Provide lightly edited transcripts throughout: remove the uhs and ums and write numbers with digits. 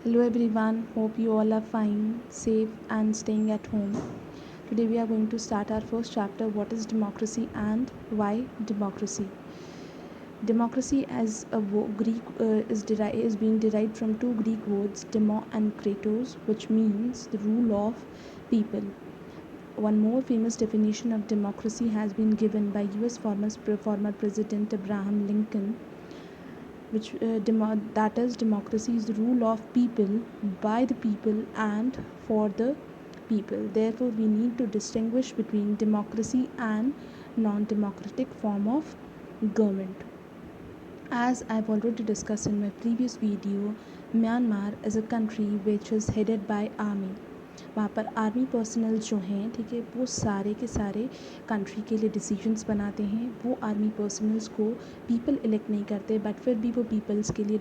Hello everyone, hope you all are fine, safe, and staying at home. Today we are going to start our first chapter, what is democracy and why democracy. Democracy as a Greek is being derived from two Greek words, demo and kratos, which means the rule of people. One more famous definition of democracy has been given by US former President Abraham Lincoln, that is, democracy is the rule of people, by the people, and for the people. Therefore, we need to distinguish between democracy and non-democratic form of government. As I've already discussed in my previous video, Myanmar is a country which is headed by army. वहाँ पर army personnel जो हैं, ठीक है, वो सारे के सारे कंट्री के लिए डिसीजंस बनाते हैं. वो आर्मी पर्सनल्स को पीपल इलेक्ट नहीं करते, बट फिर भी वो पीपल्स के लिए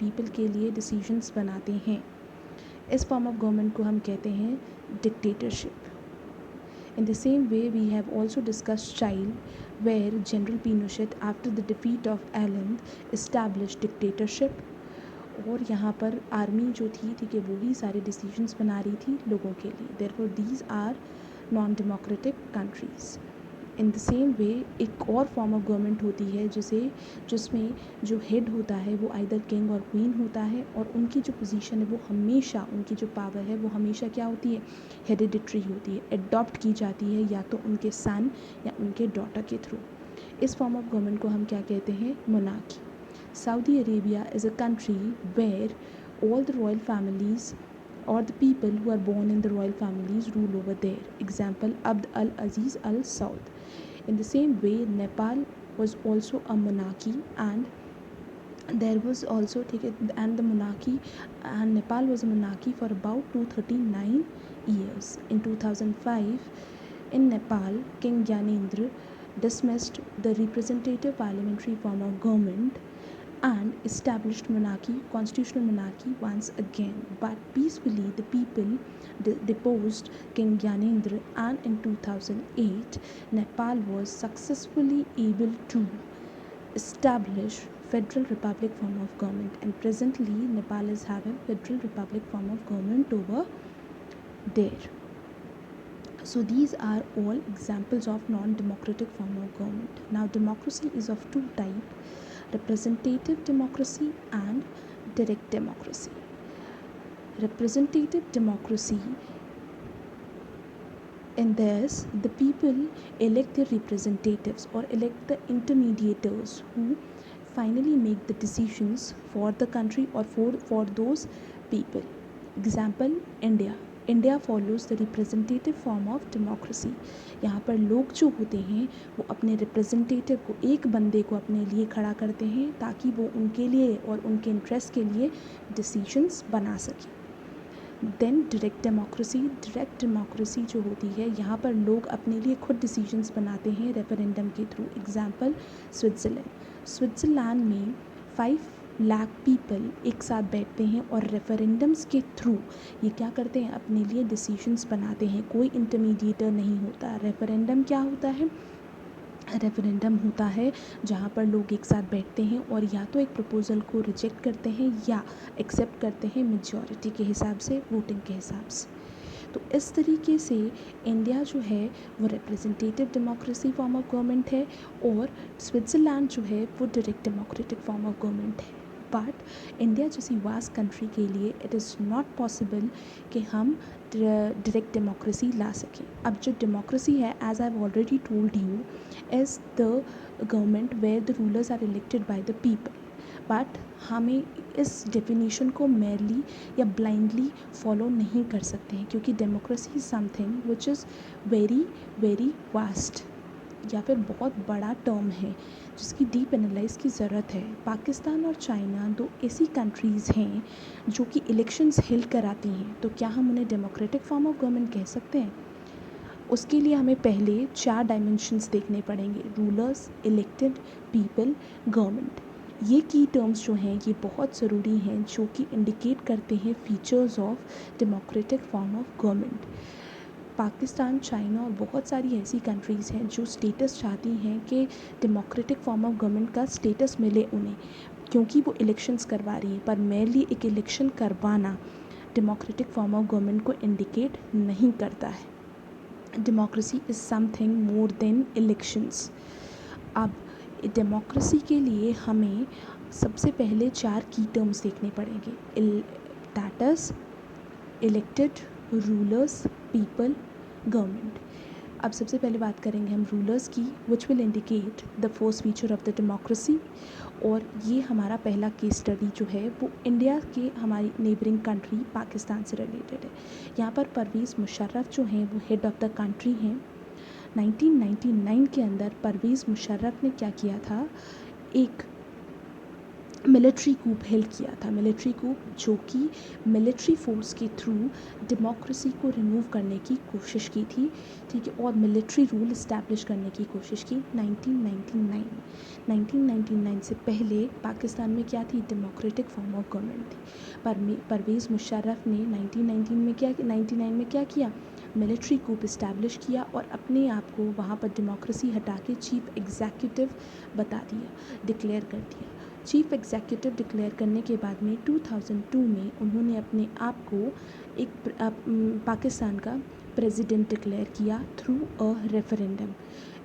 पीपल के लिए डिसीजंस बनाते हैं. इस फॉर्म ऑफ गवर्नमेंट को हम कहते हैं dictatorship. In the same way, we have also discussed Chile, where General Pinochet, after the defeat of Allende, established dictatorship. और यहाँ पर आर्मी जो थी, ठीक है, वो ही सारे डिसीजंस बना रही थी लोगों के लिए. Therefore these are non democratic countries. In the same way एक और फॉर्म ऑफ गवर्नमेंट होती है जिसमें जो हेड होता है वो आइदर किंग और क्वीन होता है, और उनकी जो पोजीशन है वो हमेशा, उनकी जो पावर है वो हमेशा क्या होती है, हेरिडिटरी होती है, एडॉप्ट की जाती है या तो उनके सन या उनके डॉटर के थ्रू. इस फॉर्म ऑफ गवर्नमेंट को हम क्या कहते हैं, monarchy. Saudi Arabia is a country where all the royal families or the people who are born in the royal families rule over there. Example, Abd al-Aziz Al Saud. In the same way, Nepal was also a monarchy, and there was also and Nepal was a monarchy for about 239 years. In 2005, in Nepal, King Gyanendra dismissed the representative parliamentary form of government and established constitutional monarchy once again. But peacefully, the people deposed King Gyanendra, and in 2008, Nepal was successfully able to establish Federal Republic form of government, and presently Nepal is having Federal Republic form of government over there. So these are all examples of non-democratic form of government. Now, democracy is of two types: representative democracy and direct democracy. Representative democracy, in this, the people elect their representatives or elect the intermediators who finally make the decisions for the country or for those people. Example, India follows the representative form of democracy. यहाँ पर लोग जो होते हैं वो अपने representative को, एक बंदे को अपने लिए खड़ा करते हैं ताकि वो उनके लिए और उनके इंटरेस्ट के लिए डिसीजंस बना सके. देन डायरेक्ट डेमोक्रेसी जो होती है, यहाँ पर लोग अपने लिए खुद डिसीजंस बनाते हैं रेफरेंडम के थ्रू. एग्जाम्पल, स्विट्ज़रलैंड में 5 लाख पीपल एक साथ बैठते हैं और रेफरेंडम्स के थ्रू ये क्या करते हैं, अपने लिए डिसीजंस बनाते हैं. कोई इंटरमीडिएटर नहीं होता. रेफरेंडम क्या होता है, रेफरेंडम होता है जहाँ पर लोग एक साथ बैठते हैं और या तो एक प्रपोज़ल को रिजेक्ट करते हैं या एक्सेप्ट करते हैं मेजॉरिटी के हिसाब से, वोटिंग के हिसाब से. तो इस तरीके से इंडिया जो है वो representative democracy form of government है, और स्विट्ज़रलैंड जो है वो direct democratic form of government है. बट इंडिया जैसी वास्ट कंट्री के लिए इट इज़ नॉट पॉसिबल कि हम डायरेक्ट डेमोक्रेसी ला सकें. अब जो डेमोक्रेसी है, as I have already told you, is the government where the rulers are elected by the people. But हमें इस डेफिनेशन को मेयरली या ब्लाइंडली फॉलो नहीं कर सकते हैं, क्योंकि democracy is something which is very very vast, या फिर बहुत बड़ा टर्म है जिसकी डीप एनालाइज की ज़रूरत है. पाकिस्तान और चाइना दो ऐसी कंट्रीज़ हैं जो कि इलेक्शंस हेल्ड कराती हैं, तो क्या हम उन्हें डेमोक्रेटिक फॉर्म ऑफ गवर्नमेंट कह सकते हैं? उसके लिए हमें पहले 4 डायमेंशंस देखने पड़ेंगे: रूलर्स, इलेक्टेड, पीपल, गवर्नमेंट. ये की टर्म्स जो हैं ये बहुत ज़रूरी हैं, जो कि इंडिकेट करते हैं features of democratic form of government. Pakistan, China और बहुत सारी ऐसी कंट्रीज़ हैं जो स्टेटस चाहती हैं कि डेमोक्रेटिक फॉर्म ऑफ गवर्नमेंट का स्टेटस मिले उन्हें, क्योंकि वो इलेक्शंस करवा रही है, पर मेरली एक इलेक्शन करवाना डेमोक्रेटिक फॉर्म ऑफ गवर्नमेंट को इंडिकेट नहीं करता है। Democracy is something more than elections. अब डेमोक्रेसी के लिए हमें सबसे पहले 4 की टर्म्स देखने पड़ेंगे, that is elected, rulers, people, government. अब सबसे पहले बात करेंगे हम रूलर्स की, which will indicate the first feature of the democracy. और ये हमारा पहला केस स्टडी जो है वो इंडिया के हमारी नेबरिंग कंट्री पाकिस्तान से रिलेटेड है। यहाँ पर परवेज़ मुशर्रफ जो हैं वो हेड ऑफ़ द कंट्री हैं। 1999 के अंदर परवेज़ मुशर्रफ ने क्या किया था, एक मिलिट्री कूप हेल्ड किया था, मिलिट्री कूप जो कि मिलिट्री फोर्स के थ्रू डेमोक्रेसी को रिमूव करने की कोशिश की थी, ठीक है, और मिलिट्री रूल इस्टेब्लिश करने की कोशिश की 1999 से पहले पाकिस्तान में क्या थी, डेमोक्रेटिक फॉर्म ऑफ गवर्नमेंट थी। परवेज़ मुशर्रफ ने 1999 में क्या किया, मिलिट्री कूप इस्टेब्लिश किया और अपने आप को वहाँ पर डेमोक्रेसी हटा के चीफ एग्जीक्यूटिव बता दिया, डिक्लेयर कर दिया। चीफ एग्जीक्यूटिव डिक्लेयर करने के बाद में 2002 में उन्होंने अपने आप को एक पाकिस्तान का प्रेसिडेंट डिक्लेयर किया थ्रू अ रेफरेंडम।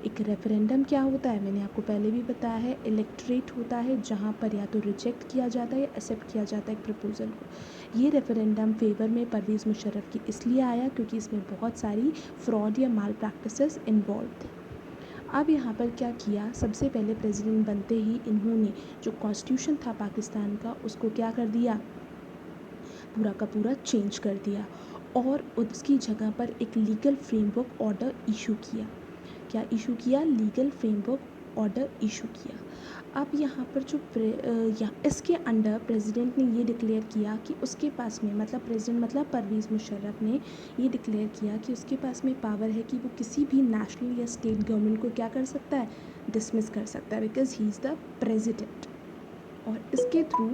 एक रेफरेंडम क्या होता है, मैंने आपको पहले भी बताया है, इलेक्टोरेट होता है जहाँ पर या तो रिजेक्ट किया जाता है या एक्सेप्ट किया जाता है एक प्रपोजल को। ये रेफरेंडम फेवर में परवेज़ मुशर्रफ की इसलिए आया क्योंकि इसमें बहुत सारी फ्रॉड या माल प्रैक्टिसेस इन्वॉल्व थे। अब यहाँ पर क्या किया, सबसे पहले प्रेसिडेंट बनते ही इन्होंने जो कॉन्स्टिट्यूशन था पाकिस्तान का उसको क्या कर दिया, पूरा का पूरा चेंज कर दिया और उसकी जगह पर एक लीगल फ्रेमवर्क ऑर्डर इशू किया। क्या इशू किया, लीगल फ्रेमवर्क ऑर्डर इशू किया। अब यहाँ पर जो इसके अंडर प्रेसिडेंट ने ये डिक्लेयर किया कि उसके पास में, मतलब प्रेसिडेंट मतलब परवेज़ मुशर्रफ ने ये डिक्लेयर किया कि उसके पास में पावर है कि वो किसी भी नेशनल या स्टेट गवर्नमेंट को क्या कर सकता है, डिसमिस कर सकता है, because he is the president. और इसके थ्रू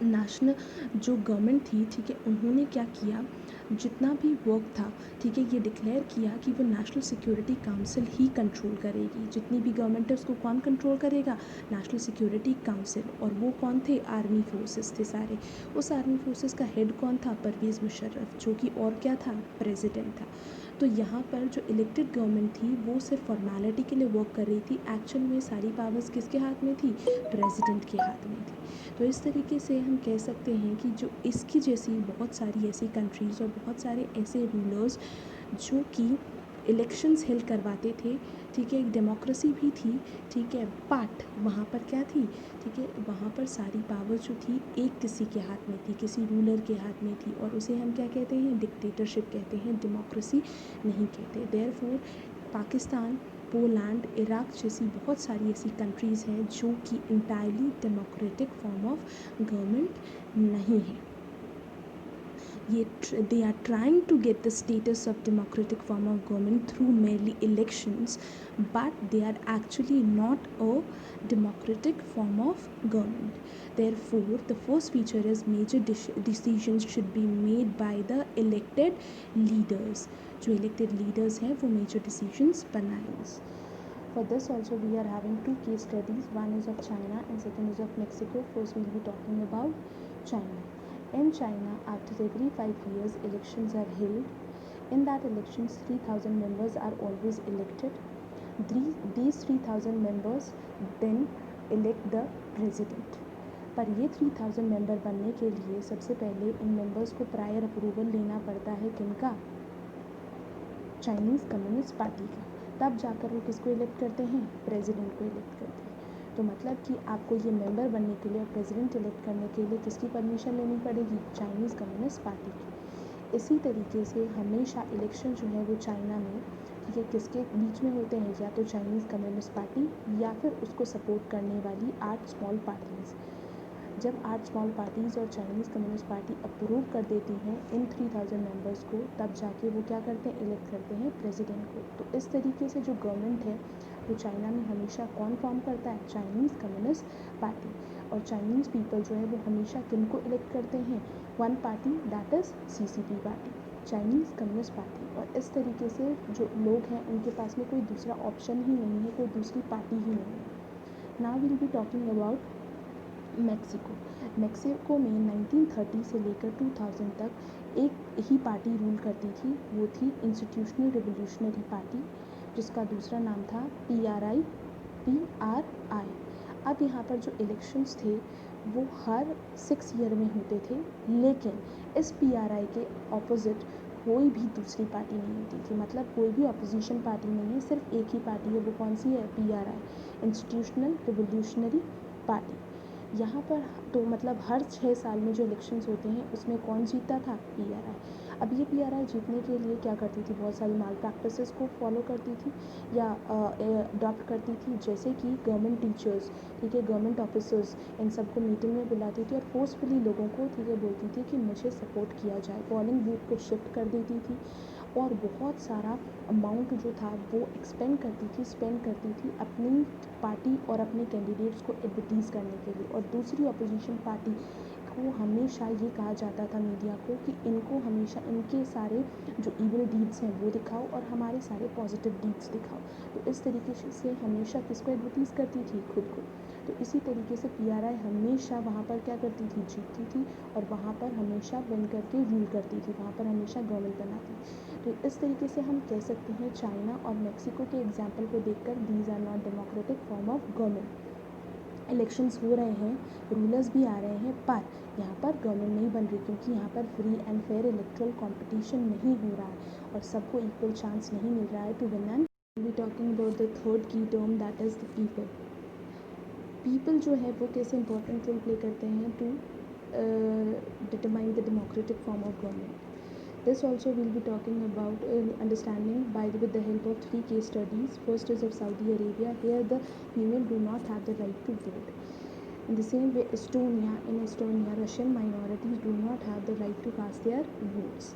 नेशनल जो गवर्नमेंट थी, ठीक है, उन्होंने क्या किया, जितना भी वर्क था, ठीक है, ये डिक्लेयर किया कि वो नेशनल सिक्योरिटी काउंसिल ही कंट्रोल करेगी। जितनी भी गवर्नमेंट है उसको कौन कंट्रोल करेगा, नेशनल सिक्योरिटी काउंसिल। और वो कौन थे, आर्मी फोर्सेस थे सारे। उस आर्मी फोर्सेस का हेड कौन था, परवेज़ मुशर्रफ, जो कि और क्या था, प्रेसिडेंट था। तो यहाँ पर जो इलेक्टेड गवर्नमेंट थी वो सिर्फ फॉर्मेलिटी के लिए वर्क कर रही थी, एक्चुअल में सारी पावर्स किसके हाथ में थी, प्रेसिडेंट के हाथ में थी। तो इस तरीके से हम कह सकते हैं कि जो इसकी जैसी बहुत सारी ऐसी कंट्रीज़ और बहुत सारे ऐसे रूलर्स जो कि इलेक्शंस हेल्ड करवाते थे, ठीक है, एक डेमोक्रेसी भी थी, ठीक है, बट वहाँ पर क्या थी, ठीक है, वहाँ पर सारी पावर जो थी एक किसी के हाथ में थी, किसी रूलर के हाथ में थी, और उसे हम क्या कहते हैं, डिक्टेटरशिप कहते हैं, डेमोक्रेसी नहीं कहते। देयरफॉर पाकिस्तान, पोलैंड, इराक जैसी बहुत सारी ऐसी कंट्रीज़ हैं जो कि entirely democratic form of government नहीं है। They are trying to get the status of democratic form of government through merely elections, but they are actually not a democratic form of government. Therefore, the first feature is major decisions should be made by the elected leaders. जो elected leaders हैं वो major decisions बनाएंगे. For this also we are having 2 case studies. One is of China and second is of Mexico. First we will be talking about China. In China, after every 5 years, elections are held. In that elections, 3,000 members are always elected. These 3,000 members then elect the president. पर ये 3,000 member बनने के लिए सबसे पहले इन members को prior approval लेना पड़ता है, किनका, चाइनीज़ कम्युनिस्ट पार्टी का। तब जाकर वो किसको इलेक्ट करते हैं, प्रेसिडेंट को इलेक्ट करते हैं। तो मतलब कि आपको ये मेंबर बनने के लिए और प्रेसिडेंट इलेक्ट करने के लिए किसकी परमिशन लेनी पड़ेगी, चाइनीज़ कम्युनिस्ट पार्टी की। इसी तरीके से हमेशा इलेक्शन जो है वो चाइना में, ठीक है, किसके बीच में होते हैं, या तो चाइनीज़ कम्युनिस्ट पार्टी या फिर उसको सपोर्ट करने वाली 8 स्मॉल पार्टीज़। जब 8 स्मॉल पार्टीज़ और चाइनीज़ कम्युनिस्ट पार्टी अप्रूव कर देती हैं इन 3,000 मेंबर्स को, तब जाके वो क्या करते हैं, इलेक्ट करते हैं प्रेसिडेंट को। तो इस तरीके से जो गवर्नमेंट है वो चाइना में हमेशा कौन फॉर्म करता है, चाइनीज़ कम्युनिस्ट पार्टी। और चाइनीज़ पीपल जो है वो हमेशा किन को इलेक्ट करते हैं, one party, that is CCP party, Chinese communist party. और इस तरीके से जो लोग हैं उनके पास में कोई दूसरा ऑप्शन ही नहीं है, कोई दूसरी पार्टी ही नहीं है। Now will be talking about Mexico में 1930 से लेकर 2000 तक एक ही पार्टी रूल करती थी, वो थी इंस्टीट्यूशनल रिवोल्यूशनरी पार्टी, जिसका दूसरा नाम था PRI। अब यहाँ पर जो इलेक्शंस थे वो हर 6 ईयर में होते थे, लेकिन इस PRI के ऑपोजिट कोई भी दूसरी पार्टी नहीं होती थी, मतलब कोई भी अपोजिशन पार्टी नहीं है, सिर्फ एक ही पार्टी है। वो कौन सी है? PRI, institutional revolutionary party. यहाँ पर तो मतलब हर 6 साल में जो इलेक्शंस होते हैं उसमें कौन जीतता था? PRI। अब ये PRI जीतने के लिए क्या करती थी? बहुत सारी माल प्रैक्टिसेस को फॉलो करती थी या अडॉप्ट करती थी, जैसे कि गवर्नमेंट टीचर्स, ठीक है, गवर्नमेंट ऑफिसर्स, इन सबको मीटिंग में बुलाती थी और फोर्सफुली लोगों को, ठीक है, बोलती थी कि मुझे सपोर्ट किया जाए, पोलिंग बूथ को शिफ्ट कर देती थी और बहुत सारा अमाउंट जो था वो स्पेंड करती थी अपनी पार्टी और अपने कैंडिडेट्स को एडवर्टीज़ करने के लिए। और दूसरी अपोजिशन पार्टी को हमेशा ये कहा जाता था मीडिया को कि इनको हमेशा इनके सारे जो इविल डीड्स हैं वो दिखाओ और हमारे सारे पॉजिटिव डीड्स दिखाओ। तो इस तरीके से हमेशा किसको एडवर्टीज़ करती थी? खुद को। तो इसी तरीके से PRI हमेशा वहाँ पर क्या करती थी? जीतती थी और वहाँ पर हमेशा विन करके रूल करती थी, वहाँ पर हमेशा गवर्नमेंट बनाती। तो इस तरीके से हम कह सकते हैं चाइना और मैक्सिको के एग्जाम्पल को देखकर these are not democratic form of government. Elections हो रहे हैं, रूलर्स भी आ रहे हैं, पर यहाँ पर गवर्नमेंट नहीं बन रही, क्योंकि यहाँ पर free and fair electoral competition नहीं हो रहा है और सबको इक्वल चांस नहीं मिल रहा है to win. And we talking about the third की term, that is the people. People जो है वो कैसे इंपॉर्टेंट रोल प्ले करते हैं to determine the democratic form of government. This also we'll be talking about understanding with the help of 3 case studies. First is of Saudi Arabia. Here the women do not have the right to vote. In the same way, in Estonia, Russian minorities do not have the right to cast their votes.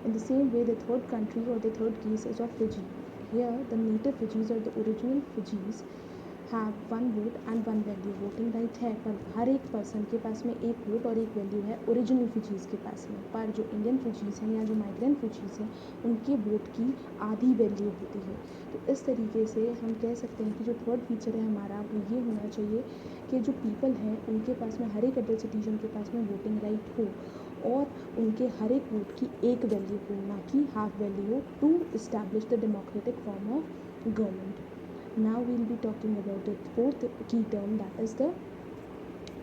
In the same way, the third country or the third case is of Fiji. Here, the native Fijis or the original Fijis have one vote and one value. Voting right है, पर हर एक person के पास में एक vote और एक value है original फिजीज़ के पास में। पर जो इंडियन फिजीज़ हैं या जो माइग्रेंट फिजीज़ हैं उनके वोट की आधी वैल्यू होती है। तो इस तरीके से हम कह सकते हैं कि जो थर्ड फीचर है हमारा वो ये होना चाहिए कि जो पीपल हैं उनके पास में, हर एक अडल्ट सिटीजन के पास में वोटिंग राइट हो और उनके हर एक वोट की एक वैल्यू हो, ना कि हाफ वैल्यू हो, to establish the democratic form of government. Now we'll be talking about the fourth key term, that is the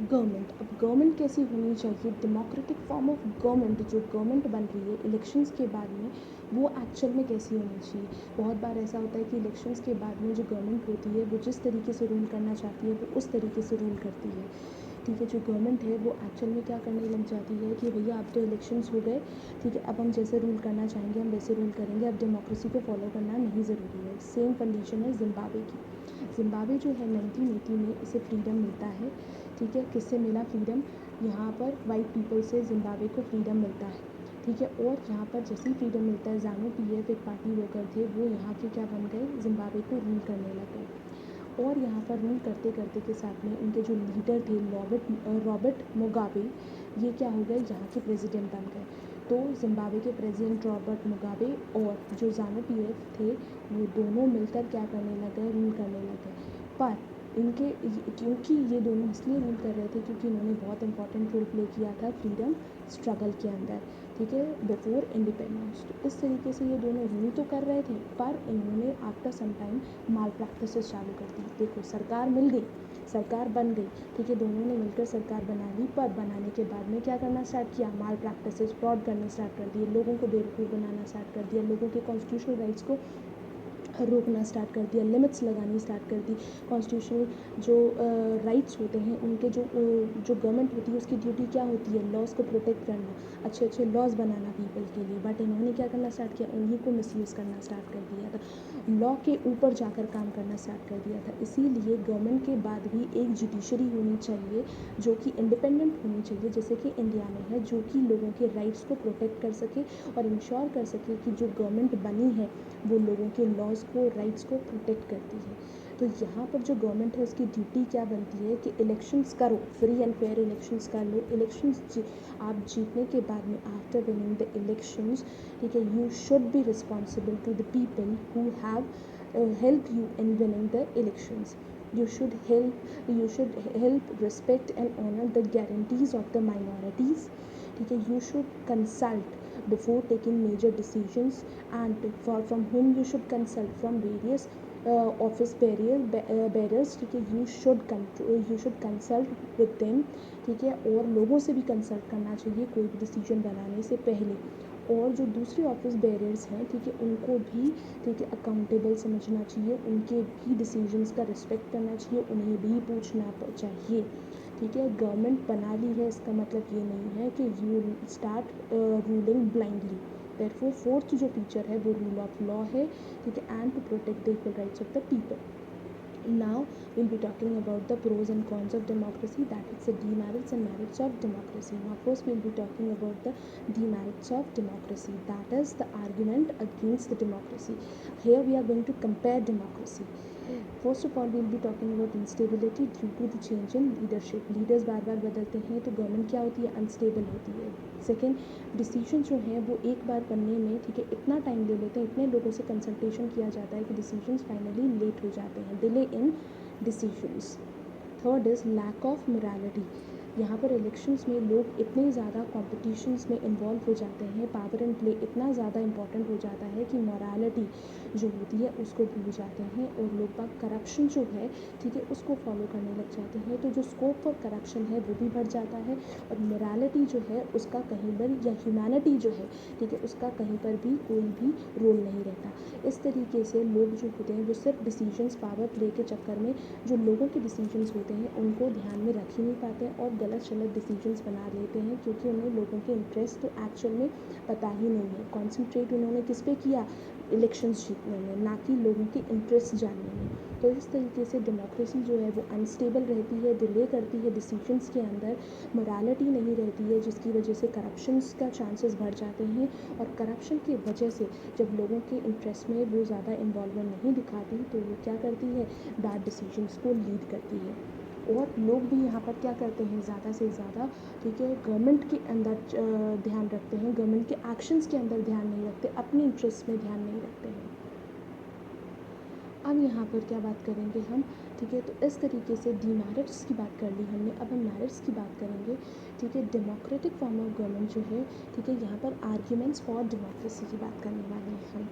government. अब गवर्नमेंट कैसी होनी चाहिए? डेमोक्रेटिक फॉर्म ऑफ गवर्नमेंट, जो गवर्नमेंट बन रही है इलेक्शंस के बाद में, वो एक्चुअल में कैसी होनी चाहिए? बहुत बार ऐसा होता है कि इलेक्शंस के बाद में जो गवर्नमेंट होती है वो जिस तरीके से रूल करना चाहती है वो उस तरीके से रूल करती है, ठीक है। जो गवर्नमेंट है वो एक्चुअल में क्या करने लग जाती है कि भैया अब तो इलेक्शंस हो गए, ठीक है, अब हम जैसे रूल करना चाहेंगे हम वैसे रूल करेंगे, अब डेमोक्रेसी को फॉलो करना नहीं ज़रूरी है। सेम कंडीशन है जिम्बाब्वे की। जिम्बाब्वे जो है 1980 में इसे फ्रीडम मिलता है, ठीक है। किससे मिला फ्रीडम? यहाँ पर वाइट पीपल से जिम्बाब्वे को फ्रीडम मिलता है, ठीक है। और यहाँ पर जैसे ही फ्रीडम मिलता है, ज़ानू PF एक पार्टी वर्कर थे, वो यहाँ के क्या बन गए? जिम्बाब्वे को रूल करने लग गए। और यहाँ पर रूल करते करते के साथ में उनके जो लीडर थे रॉबर्ट मुगाबे, ये क्या हो गए? यहाँ के प्रेसिडेंट बन गए। तो जिम्बाब्वे के प्रेसिडेंट रॉबर्ट मुगाबे और जो ज़ानू PF थे वो दोनों मिलकर क्या करने लग गए? रूल करने लग गए। पर क्योंकि ये दोनों इसलिए रूल कर रहे थे क्योंकि इन्होंने बहुत इंपॉर्टेंट रोल प्ले किया था फ्रीडम स्ट्रगल के अंदर, ठीक है, बिफोर इंडिपेंडेंस। तो इस तरीके से ये दोनों रूल तो कर रहे थे, पर इन्होंने आफ्टर सम टाइम माल प्रैक्टिसेस चालू कर दी। देखो, सरकार मिल गई, सरकार बन गई, ठीक है, दोनों ने मिलकर सरकार बना ली, पर बनाने के बाद में क्या करना स्टार्ट किया? माल प्रैक्टिसेस, फ्रॉड करना स्टार्ट कर दिए, लोगों को बेवकूफ़ बनाना स्टार्ट कर दिया, लोगों के कॉन्स्टिट्यूशनल राइट्स को रोकना स्टार्ट कर दिया, लिमिट्स लगानी स्टार्ट कर दी। कॉन्स्टिट्यूशनल जो राइट्स होते हैं उनके, जो गवर्नमेंट होती है उसकी ड्यूटी क्या होती है? लॉज को प्रोटेक्ट करना, अच्छे अच्छे लॉज बनाना पीपल के लिए। बट इन्होंने क्या करना स्टार्ट किया? उन्हीं को मिसयूज़ करना स्टार्ट कर दिया था, लॉ के ऊपर जाकर काम करना स्टार्ट कर दिया था। इसीलिए गवर्नमेंट के बाद भी एक जुडिशरी होनी चाहिए जो कि इंडिपेंडेंट होनी चाहिए, जैसे कि इंडिया में है, जो कि लोगों के राइट्स को प्रोटेक्ट कर सके और इंश्योर कर सके कि जो गवर्नमेंट बनी है वो लोगों के लॉज को, राइट्स को प्रोटेक्ट करती है। तो यहाँ पर जो गवर्नमेंट है उसकी ड्यूटी क्या बनती है कि इलेक्शंस करो, फ्री एंड फेयर इलेक्शंस कर लो। इलेक्शंस आप जीतने के बाद में, आफ्टर विनिंग द इलेक्शंस, ठीक है, you should be responsible to the people who have help you in winning the elections. you should help respect and honor the guarantees of the minorities. ठीक है, you should consult before taking major decisions, and from whom you should consult, from various office bearers, ठीक है, you should consult with them, ठीक है, और लोगों से भी कंसल्ट करना चाहिए कोई भी डिसीजन बनाने से पहले, और जो दूसरे ऑफिस बेरर्स हैं, ठीक है, उनको भी, ठीक है, अकाउंटेबल समझना चाहिए, उनके भी डिसीजंस का रिस्पेक्ट करना चाहिए, उन्हें भी पूछना चाहिए, ठीक है। गवर्नमेंट बना ली है, इसका मतलब ये नहीं है कि you start ruling blindly. Therefore fourth जो फीचर है वो रूल ऑफ लॉ है, ठीक है, and to protect the equal rights of the people. Now we'll be talking about the pros and cons of democracy, that is the demerits and merits of democracy. Now first we'll be talking about the demerits of democracy, that is the argument against the democracy. Here we are going to compare democracy. First of all we'll be talking about instability due to the change in leadership. Leaders बार बार बदलते हैं तो government क्या होती है, unstable होती है। सेकेंड, डिसीजन जो है वो एक बार बनने में, ठीक है, इतना टाइम ले लेते हैं, इतने लोगों से कंसल्टेशन किया जाता है कि डिसीजंस फाइनली लेट हो जाते हैं, delay in decisions. Third is lack of morality. यहाँ पर इलेक्शंस में लोग इतने ज़्यादा कॉम्पिटिशन्स में इन्वॉल्व हो जाते हैं, पावर एंड प्ले इतना ज़्यादा इंपॉर्टेंट हो जाता है कि मोरालिटी जो होती है उसको भूल जाते हैं, और लोग बाग करप्शन जो है, ठीक है, उसको फॉलो करने लग जाते हैं, तो जो स्कोप फॉर करप्शन है वो भी बढ़ जाता है, और मोरालिटी जो है उसका कहीं पर, या ह्यूमैनिटी जो है, ठीक है, उसका कहीं पर भी कोई भी रोल नहीं रहता। इस तरीके से लोग जो होते हैं वो सिर्फ डिसीजंस, पावर प्ले के चक्कर में जो लोगों के डिसीजंस होते हैं उनको ध्यान में रख ही नहीं पाते हैं, और गलत शलत डिसीजंस बना लेते हैं, क्योंकि उन्हें लोगों के इंटरेस्ट तो एक्चुअल में पता ही नहीं है। कॉन्सेंट्रेट उन्होंने किस पे किया, इलेक्शंस जीतने में, ना कि लोगों के इंटरेस्ट जानने में। तो इस तरीके से डेमोक्रेसी जो है वो अनस्टेबल रहती है, डिले करती है डिसीजंस के अंदर, मोरालिटी नहीं रहती है, जिसकी वजह से करप्शंस का चांसेस बढ़ जाते हैं, और करप्शन की वजह से जब लोगों के इंटरेस्ट में वो ज़्यादा इन्वॉल्वमेंट नहीं दिखाती तो वो क्या करती है, बैड डिसीजंस को लीड करती है। और लोग भी यहाँ पर क्या करते हैं, ज़्यादा से ज़्यादा, ठीक है, गवर्नमेंट के अंदर ध्यान रखते हैं, गवर्नमेंट के एक्शंस के अंदर ध्यान नहीं रखते, अपने इंटरेस्ट में ध्यान नहीं रखते हैं। अब यहाँ पर क्या बात करेंगे हम, ठीक है, तो इस तरीके से डीमेरिट्स की बात कर ली हमने, अब हम मेरिट्स की बात करेंगे, ठीक है। डेमोक्रेटिक फॉर्म ऑफ गवर्नमेंट जो है, ठीक है, यहाँ पर आर्ग्यूमेंट्स फॉर डेमोक्रेसी की बात करने वाले हैं हम।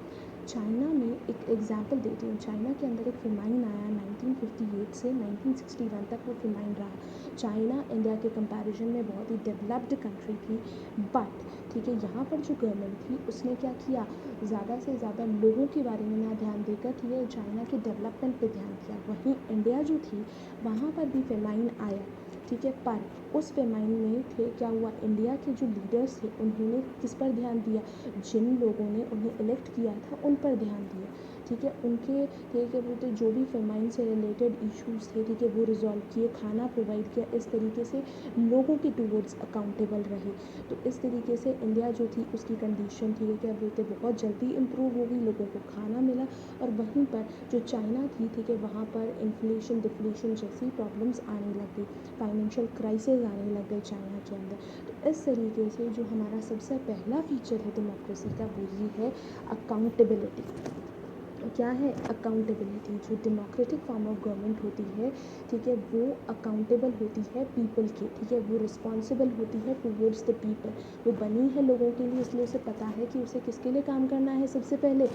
चाइना में एक एग्जांपल देती हूँ, चाइना के अंदर एक फेमाइन आया 1958 से 1961 तक वो फेमाइन रहा। चाइना इंडिया के कंपैरिजन में बहुत ही डेवलप्ड कंट्री थी, बट ठीक है, यहाँ पर जो गवर्नमेंट थी उसने क्या किया, ज़्यादा से ज़्यादा लोगों के बारे में ना ध्यान देकर, ठीक है, चाइना के डेवलपमेंट पे ध्यान दिया। वहीं इंडिया जो थी वहाँ पर भी फेमाइन आया, ठीक है, पर उस फेमाइन में थे क्या हुआ, इंडिया के जो लीडर्स थे उन्होंने किस पर ध्यान दिया, जिन लोगों ने उन्हें इलेक्ट किया था उन पर ध्यान दिया, ठीक है, उनके, ठीक है, बोलते जो भी फेमाइन से रिलेटेड इश्यूज़ थे, ठीक है, वो रिजॉल्व किए, खाना प्रोवाइड किया, इस तरीके से लोगों के टूवर्ड्स अकाउंटेबल रहे। तो इस तरीके से इंडिया जो थी उसकी कंडीशन, ठीक है, क्या बोलते बहुत जल्दी इम्प्रूव हो गई, लोगों को खाना मिला। और वहीं पर जो चाइना थी, ठीक है, वहाँ पर इन्फ्लेशन डिफ्लेशन जैसी प्रॉब्लम्स आने लग गई, फाइनेंशियल क्राइसिस आने लग गए चाइना के अंदर। तो इस तरीके से जो हमारा सबसे पहला फीचर है डेमोक्रेसी का वो ये है अकाउंटेबिलिटी। क्या है अकाउंटेबिलिटी, जो डेमोक्रेटिक फॉर्म ऑफ गवर्नमेंट होती है, ठीक है, वो अकाउंटेबल होती है पीपल के, ठीक है, वो रिस्पॉन्सिबल होती है टूवर्ड्स द पीपल। वो बनी है लोगों के लिए, इसलिए उसे पता है कि उसे किसके लिए काम करना है, सबसे पहले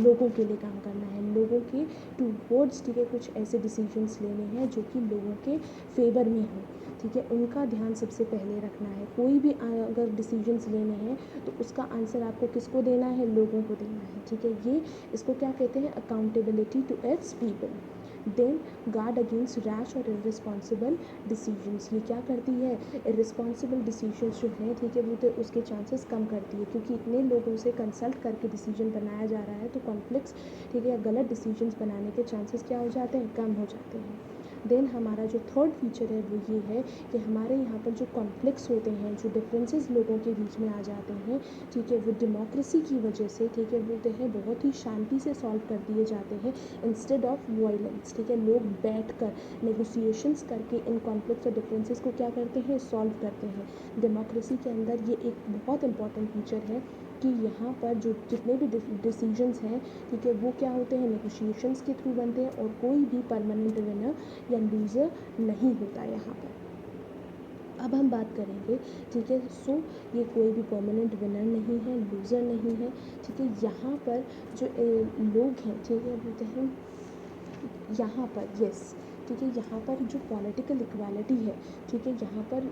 लोगों के लिए काम करना है, लोगों के टूवर्ड्स, ठीक है, कुछ ऐसे डिसीजंस लेने हैं जो कि लोगों के फेवर में हों, ठीक है, उनका ध्यान सबसे पहले रखना है। कोई भी अगर डिसीजंस लेने हैं तो उसका आंसर आपको किसको देना है, लोगों को देना है, ठीक है। ये इसको क्या कहते हैं, accountability to its people. Then guard against rash और इररिस्पॉन्सिबल डिसीजंस। ये क्या करती है, इररिस्पॉन्सिबल डिसीजंस जो हैं, ठीक है, वो तो उसके चांसेस कम करती है, क्योंकि इतने लोगों से कंसल्ट करके डिसीजन बनाया जा रहा है तो कॉन्फ्लिक्ट्स, ठीक है, या गलत डिसीजंस बनाने के चांसेस क्या हो जाते हैं, कम हो जाते हैं। देन हमारा जो थर्ड फीचर है वो ये है कि हमारे यहाँ पर जो कॉन्फ्लिक्ट्स होते हैं, जो डिफरेंसेस लोगों के बीच में आ जाते हैं, ठीक है, वो डेमोक्रेसी की वजह से, ठीक है, बोलते हैं बहुत ही शांति से सॉल्व कर दिए जाते हैं इंस्टेड ऑफ वायलेंस, ठीक है। लोग बैठ कर नेगोशिएशंस करके इन कॉन्फ्लिक्ट्स और डिफरेंसेस को क्या करते हैं, सॉल्व करते हैं। डेमोक्रेसी के अंदर ये एक बहुत इंपॉर्टेंट फीचर है क्योंकि यहाँ पर जो जितने भी डिसीजंस हैं, ठीक है, वो क्या होते हैं, नेगोशिएशंस के थ्रू बनते हैं और कोई भी परमानेंट विनर या लूज़र नहीं होता यहाँ पर। अब हम बात करेंगे, ठीक है, सो ये कोई भी परमानेंट विनर नहीं है, लूज़र नहीं है, ठीक है। यहाँ पर जो लोग हैं, ठीक है, बोलते हैं यहाँ पर, यस, ठीक है, यहाँ पर जो पॉलिटिकल इक्वालिटी है, ठीक है, यहाँ पर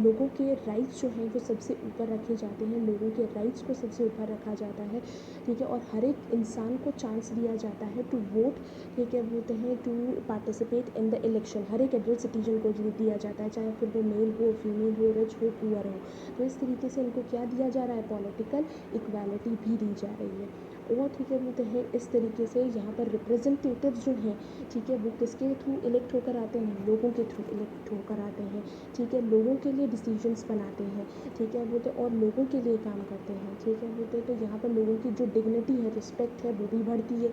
लोगों के राइट्स जो हैं वो सबसे ऊपर रखे जाते हैं, लोगों के राइट्स को सबसे ऊपर रखा जाता है, ठीक है, और हर एक इंसान को चांस दिया जाता है टू वोट, ठीक है, बोलते हैं to participate in the election. हर एक एडल्ट सिटीजन को दिया जाता है, चाहे फिर वो मेल हो, फीमेल हो, रिच हो, पुअर हो। तो इस तरीके से इनको क्या दिया जा रहा है, पॉलिटिकल इक्वालिटी भी दी जा रही है। और ठीक है, बोलते हैं इस तरीके से यहाँ पर रिप्रेजेंटेटिव जो हैं, ठीक है, वो किसके थ्रू इलेक्ट होकर आते हैं, लोगों के थ्रू इलेक्ट होकर आते हैं, ठीक है, लोगों के लिए डिसीजंस बनाते हैं, ठीक है, बोलते और लोगों के लिए काम करते हैं, ठीक है, बोलते तो यहाँ पर लोगों की जो डिग्निटी है, रिस्पेक्ट है, वो भी बढ़ती है,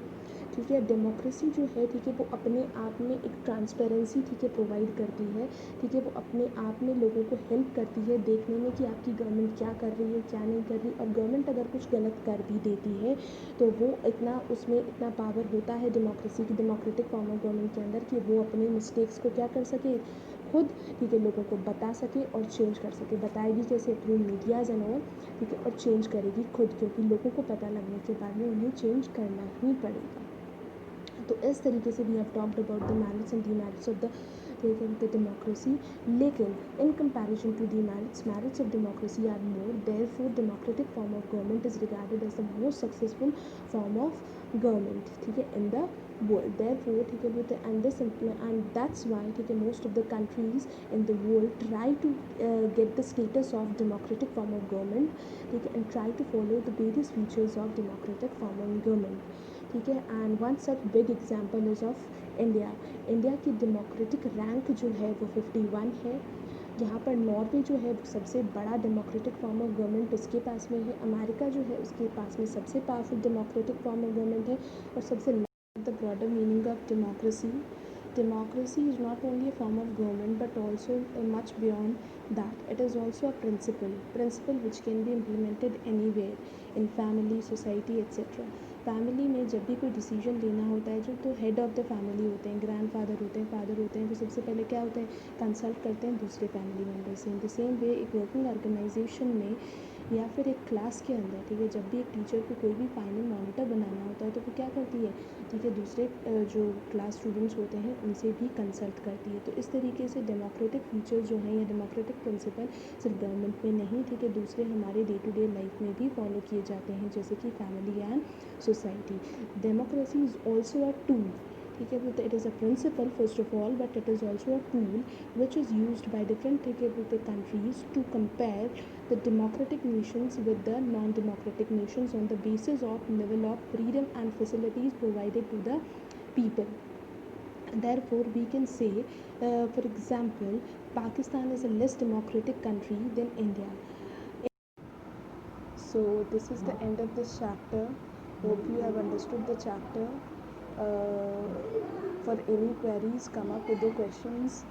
ठीक है। डेमोक्रेसी जो है, ठीक है, वो अपने आप में एक ट्रांसपेरेंसी, ठीक है, प्रोवाइड करती है, ठीक है, वो अपने आप में लोगों को हेल्प करती है देखने में कि आपकी गवर्नमेंट क्या कर रही है, क्या नहीं कर रही। और गवर्नमेंट अगर कुछ गलत कर भी देती है तो वो इतना, उसमें इतना पावर होता है डेमोक्रेसी की, डेमोक्रेटिक फॉर्म ऑफ गवर्नमेंट के अंदर, कि वो अपने मिस्टेक्स को क्या कर सके, खुद, ठीक है, लोगों को बता सके और चेंज कर सके। बताएगी कैसे, थ्रू मीडियाज़ एंड ऑल, ठीक है, और चेंज करेगी खुद, क्योंकि लोगों को पता लगने के बाद में उन्हें चेंज करना ही पड़ेगा। तो इस तरीके से we have talked about the merits and demerits of the democracy. लेकिन in comparison to demerits, merits of democracy are more, therefore democratic form of government is regarded as the most successful form of government, ठीक है, in the world। Therefore, ठीक है, बोलते and that's why, ठीक है, most of the countries in the world try to get the status of democratic form of government, ठीक है, and try to follow the various features of democratic form of government, ठीक है। And one such big example is of India. India की democratic rank जो है वो 51 है। यहाँ पर नॉर्वे जो है वो सबसे बड़ा डेमोक्रेटिक फॉर्म ऑफ गवर्नमेंट उसके पास में है। अमेरिका जो है उसके पास में सबसे powerful democratic form of government है। और सबसे the broader meaning of democracy, democracy is not only a form of government but also much beyond that. It is also a principle which can be implemented anywhere, in family, society, etc. Family में जब भी कोई decision लेना होता है, जो तो head of the family होते हैं, ग्रैंड फादर होते हैं, फादर होते हैं, वो सबसे पहले क्या होता है, कंसल्ट करते हैं दूसरे फैमिली मेम्बर से। इन द सेम वे एक वर्किंग ऑर्गेनाइजेशन में या फिर एक क्लास के अंदर, ठीक है, जब भी एक टीचर को कोई भी फाइनल मॉनिटर बनाना होता है तो वो क्या करती है, ठीक है, दूसरे जो क्लास स्टूडेंट्स होते हैं उनसे भी कंसल्ट करती है। तो इस तरीके से डेमोक्रेटिक फीचर्स जो हैं या डेमोक्रेटिक प्रिंसिपल सिर्फ गवर्नमेंट में नहीं, ठीक है, दूसरे हमारे डे टू डे लाइफ में भी फॉलो किए जाते हैं, जैसे कि family and society. Democracy is also a tool, ठीक है, बोलते it is a principle first of all, but it is also a tool which is used by different, ठीक है, बोलते countries to compare the democratic nations with the non-democratic nations on the basis of level of freedom and facilities provided to the people. Therefore, we can say, for example, Pakistan is a less democratic country than India. So, this is the end of this chapter. Hope you have understood the chapter. For any queries, come up with the questions.